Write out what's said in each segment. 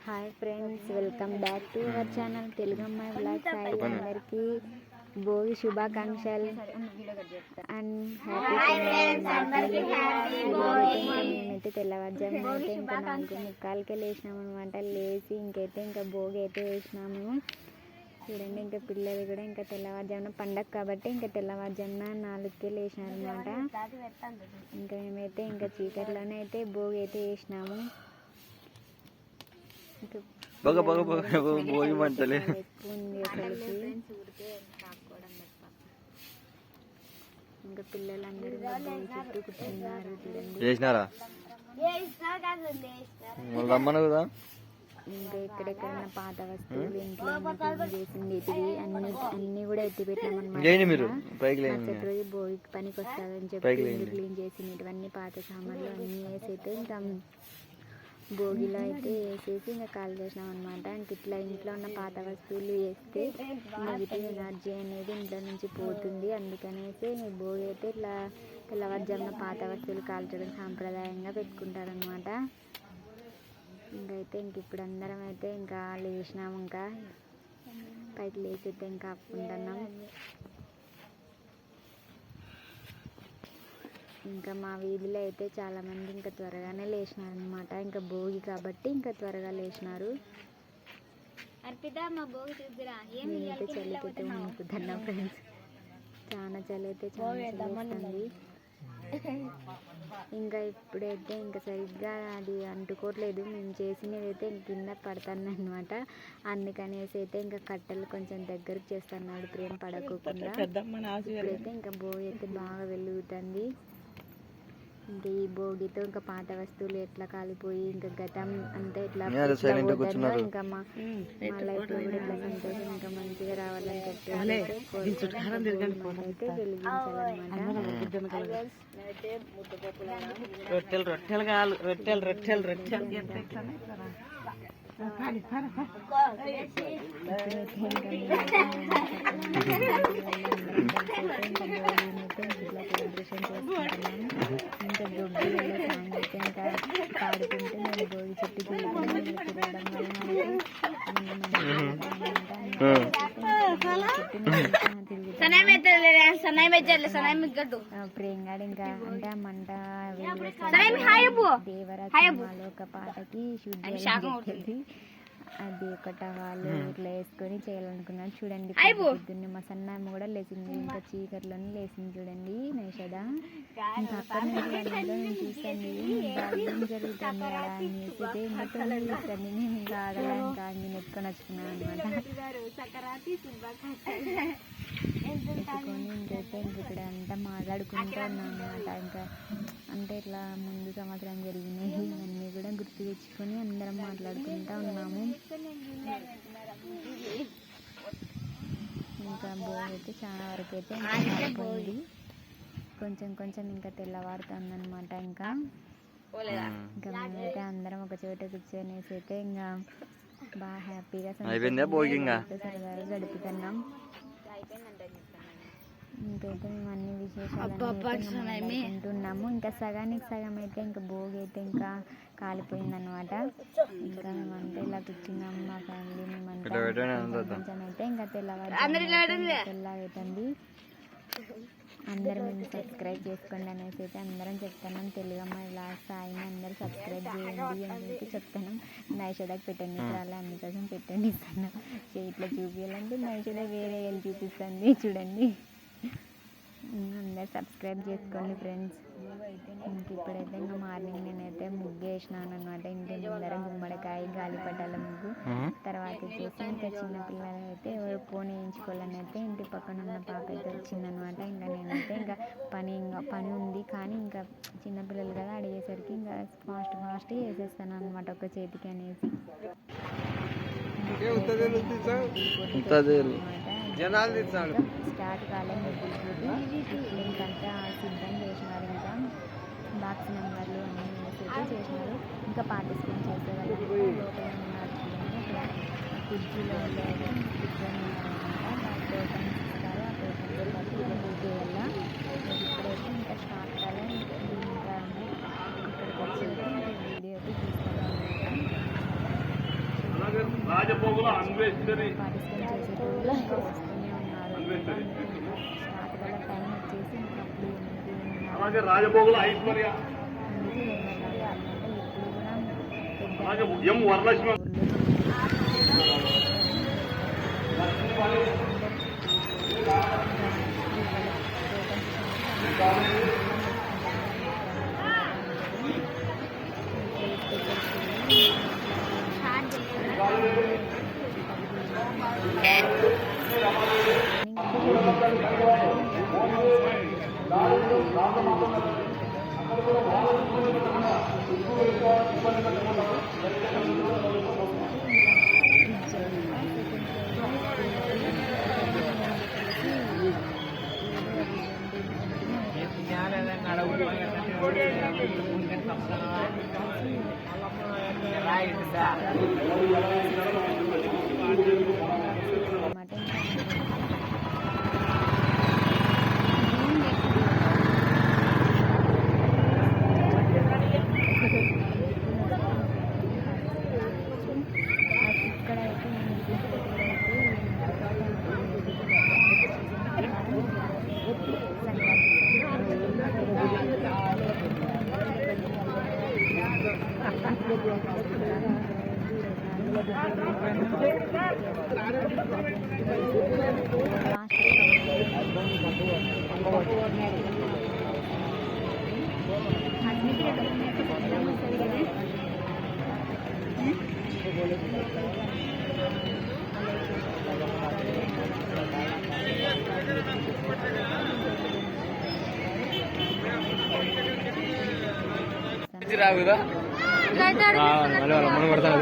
Hi friends, welcome back to our channel Telugu అమ్మాయి blog Sai. అందరికీ భోగి శుభాకాంక్షలు అండ్ మేమైతే తెల్లవారుజామున అయితే ఇంకా 4:45కే లేచినాము అనమాట. లేచి ఇంకా భోగి అయితే వేసినాము. చూడండి, ఇంకా పిల్లలు కూడా ఇంకా తెల్లవారుజామున పండగ కాబట్టి ఇంకా తెల్లవారుజామున 4కే లేచినారు అనమాట. ఇంకా మేమైతే ఇంకా చీకట్లోనే అయితే భోగి అయితే వేసినాము. ఇంకా పిల్లలందరూ చుట్టూ కూర్చున్నారు. చూడండి, ఇంకా ఎక్కడెక్కడన్నా పాత వస్తువులు ఇంట్లో చేసింది అన్ని కూడా ఎత్తి పెట్టామన్నమాట. రోజు భోగి పనికి వస్తాదని చెప్పి క్లీన్ చేసినటువన్నీ పాత సామాన్లు అన్నీ వేసి అయితే ఇంకా భోగిలో అయితే వేసేసి ఇంకా కాల్ చేసినాం అనమాట. ఇంక ఇట్లా ఇంట్లో ఉన్న పాత వస్తువులు వేస్తే నెగిటివ్ ఎనర్జీ అనేది ఇంట్లో నుంచి పోతుంది. అందుకనేసి భోగి అయితే ఇట్లా తెల్లవారుజామున పాత వస్తువులు కాల్చడం సాంప్రదాయంగా పెట్టుకుంటారనమాట. ఇంకైతే ఇప్పుడు అందరం అయితే ఇంకా లేచినాము. ఇంకా పైకి లేచి అయితే ఇంకా ఆపుకుంటున్నాం. ఇంకా మా వీధిలో అయితే చాలామంది ఇంకా త్వరగానే లేచినారు అనమాట. ఇంకా భోగి కాబట్టి ఇంకా త్వరగా లేచినారు. నేనైతే చలికైతే వణుకుతున్నా ఫ్రెండ్స్. చాలా చలి అయితే చాలా. ఇంకా ఇప్పుడైతే ఇంకా సరిగ్గా అది అంటుకోవట్లేదు. మేము చేసినవి అయితే కింద పడతాను అనమాట. అందుకనేసి అయితే ఇంకా కట్టెలు కొంచెం దగ్గరకు చేస్తున్నాడు ప్రేమ పడకోకుండా. ఇప్పుడైతే ఇంకా భోగి అయితే బాగా వెలుగుతుంది. ఇంకా ఈ భోగితో ఇంకా పాత వస్తువులు ఎట్లా కాలిపోయి ఇంకా గతం అంతా ఇట్లా ఇంకా మా లైఫ్ లో కూడా ఇట్లా సంతోషం ఇంకా మంచిగా రావాలని చెప్పి అయితే వెలిగించాలన్నమాట. ఇంకా దొడ్డిలో సాంగ్ అయితే ఇంకా పాడుకుంటే మేము భోగి చెట్టు తిరగడం వల్ల ప్రియంగాడు ఇంకా అంటే ఆ మంట దేవరాజంలో ఒక పాటకి శుద్ధి అది ఒకట వాళ్ళు ఇట్లా వేసుకొని చేయాలనుకున్నాను. చూడండి, పొద్దున్నే మా సన్నమ్మ కూడా లేచింది. ఇంకా చీకట్లోనే లేచింది. చూడండి నైషద. ఇంకా అక్కడ నుంచి నేను చూస్తాను ఏం జరుగుతుంది అలా అనేసి ఎత్తుకొని ఇంకా ఆగలా ఇంకా నేను ఎత్తుకొని వచ్చుకున్నాను అనమాట. ఎత్తుకొని ఇంకైతే ఇక్కడ అంతా మాట్లాడుకుంటూ ఉన్నాను అనమాట. ఇంకా అంటే ఇట్లా ముందు సంవత్సరం జరిగినాయి ఇవన్నీ కూడా గుర్తు తెచ్చుకొని అందరం మాట్లాడుకుంటూ ఉన్నాము. ఇంకా భోగి అయితే చాలా వరకు అయితే అయిపోయింది. కొంచెం ఇంకా తెల్లవారుతుంది అనమాట. ఇంకా మేమైతే అందరం ఒక చోట కూర్చొనేసి అయితే ఇంకా బాగా హ్యాపీగా సరదాగా గడుపుతున్నాం. ఇంకైతే మేము అన్ని విశేషాలు అనుకుంటున్నాము. ఇంకా సగానికి సగం అయితే ఇంకా భోగి అయితే ఇంకా కాలిపోయింది అనమాట. ఇంకా మేమంతా ఇలా కూర్చున్నాము మా ఫ్యామిలీ మేమంతా. కొంచెం అయితే ఇంకా తెల్లవారుతుంది. అందరం మేము సబ్స్క్రైబ్ చేసుకోండి అనేసి అయితే అందరం చెప్తున్నాం. తెలుగు అమ్మాయి బ్లాగ్ సాయిని అందరూ సబ్స్క్రైబ్ చేయండి అని అయితే చెప్తున్నాం. నైషదాకి పెట్టండి రాలే, అందుకోసం పెట్టండి ఇస్తున్నాం. ఇట్లా చూపించాలంటే నైషద వేరే వెళ్ళి చూపిస్తుంది. చూడండి, అందరు సబ్స్క్రైబ్ చేసుకోండి ఫ్రెండ్స్. ఇంక ఇప్పుడైతే ఇంకా మార్నింగ్ నేనైతే ముగ్గు వేసినాను అనమాట. ఇంటి ముందర గుమ్మడికాయ గాలిపటాల ముగ్గు. తర్వాత వచ్చేసి ఇంకా చిన్నపిల్లలు అయితే ఎవరు ఫోన్ వేయించుకోవాలని అయితే ఇంటి పక్కన ఉన్న పాప అయితే వచ్చిందనమాట. ఇంకా నేనైతే ఇంకా పని ఉంది కానీ ఇంకా చిన్నపిల్లలు కదా అడిగేసరికి ఇంకా ఫాస్ట్ వేసేస్తాను అనమాట ఒక చేతికి అనేసి. స్టార్ట్ కాలే ముగ్గులు ఇంకంతా సిద్ధం చేసినారు. ఇంకా బాక్స్ నెంబర్లు అన్నీ వేసేసి చేసినారు. ఇంకా పార్టిసిపేట్ చేసేవాళ్ళు లోపల ఉన్నారు. కుర్చీలో ఉండేది కూర్చొని ఉన్నారనమాట. టోకన్స్ ఇస్తారు. ఆ టోకన్తో పాటు డ్యూటీ వల్ల ఇప్పుడైతే ఇంకా స్టార్ట్ కాలే. ఇంకా ఇక్కడికి వచ్చి అయితే ఇంకా వీడియో అయితే తీస్తారు అనమాట. పార్టిసిపేట్ చేసేటోళ్ళు వస్తూనే ఉన్నారు. స్టార్ట్ గల టైం వచ్చేసి ఇంకప్పుడు అందుకే ఎప్పుడు రావుదా మనం కొడతాను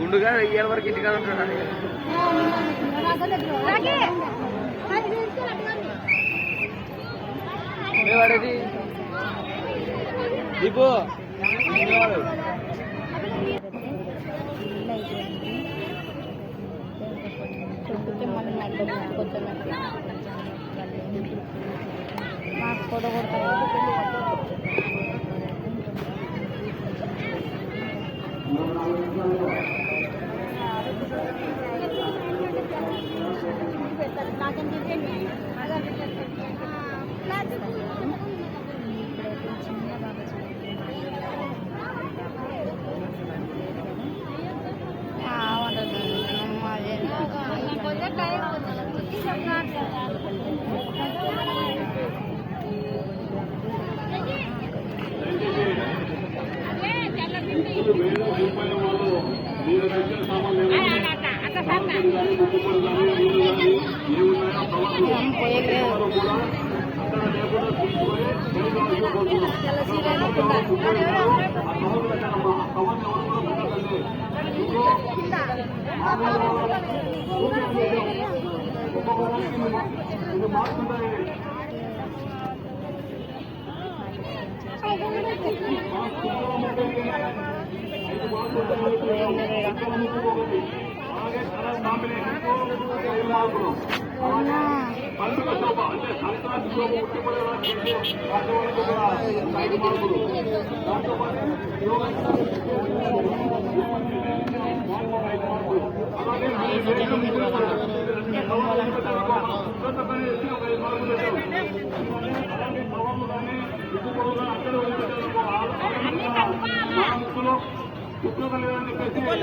గుండుగా ఇయ్యాల వరకు ఇంటికాడ ఉంటాడు వాడేది దీపు ఫోటో కొడతారు. చిన్న బాబా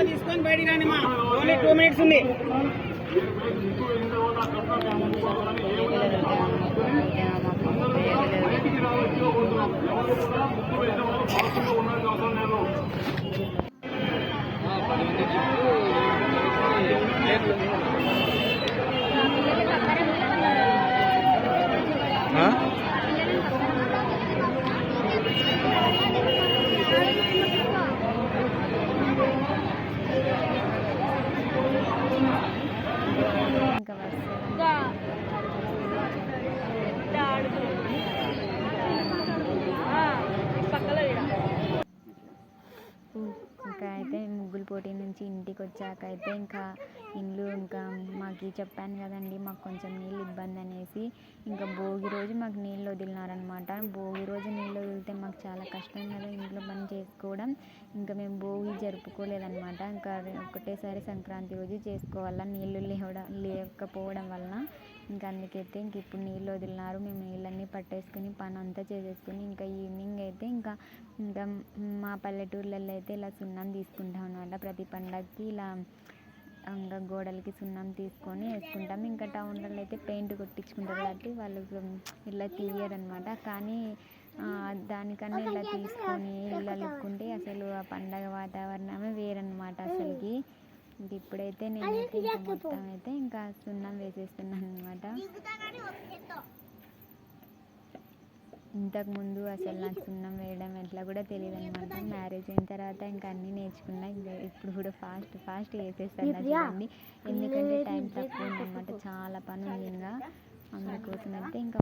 తీసుకొని బయటికి రాని మా ఓన్లీ 2 minutes ఉంది. ఇంకా అయితే ముగ్గులు కోటి నుంచి ఇంటికి వచ్చాక అయితే ఇంకా ఇల్లు ఇంకా మాకు చెప్పాను కదండి, మాకు కొంచెం నీళ్ళు ఇబ్బంది అనేసి ఇంకా భోగి రోజు మాకు నీళ్ళు వదిలినారనమాట. భోగి రోజు నీళ్ళు వదిలితే మాకు చాలా కష్టం కదా ఇంట్లో పని చేసుకోవడం. ఇంకా మేము భోగి జరుపుకోలేదన్నమాట. ఇంకా ఒకటేసారి సంక్రాంతి రోజు చేసుకోవాలా, నీళ్ళు లేకపోవడం వలన ఇంకా అందుకైతే ఇంక ఇప్పుడు నీళ్ళు వదిలినారు. మేము నీళ్ళన్నీ పట్టేసుకుని పని అంతా చేసేసుకుని ఇంకా ఈవినింగ్ అయితే ఇంకా మా పల్లెటూర్లలో అయితే ఇలా సున్నం తీసుకుంటాం అనమాట. ప్రతి పండగకి ఇలా ఇంకా గోడలకి సున్నం తీసుకొని వేసుకుంటాం. ఇంకా టౌన్లలో అయితే పెయింట్ కొట్టించుకుంటారు కాబట్టి వాళ్ళు ఇలా తీయరనమాట. కానీ దానికన్నా ఇలా తీసుకొని ఇల్లు అలుక్కుంటే అసలు ఆ పండగ వాతావరణమే వేరనమాట అసలుకి. ఇంక ఇప్పుడైతే నేనైతే ఇంకా మొత్తం అయితే ఇంకా సున్నం వేసేస్తున్నాను అనమాట. ఇంతకుముందు అసలు నాకు సున్నం వేయడం ఎట్లా కూడా తెలియదు అనమాట. మ్యారేజ్ అయిన తర్వాత ఇంకా అన్నీ నేర్చుకున్నా. ఇంకా ఇప్పుడు కూడా ఫాస్ట్ వేసేస్తాను చూడండి, ఎందుకంటే టైం తక్కువ ఉందన్నమాట, చాలా పని ఉంది ఇంకా అందుకోసం అయితే ఇంకా